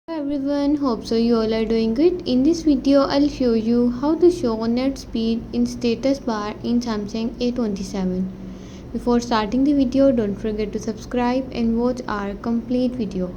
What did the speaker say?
Hello everyone, hope so you all are doing good. In this video I'll show you how to show net speed in status bar in Samsung A27. Before starting the video, don't forget to subscribe and watch our complete video.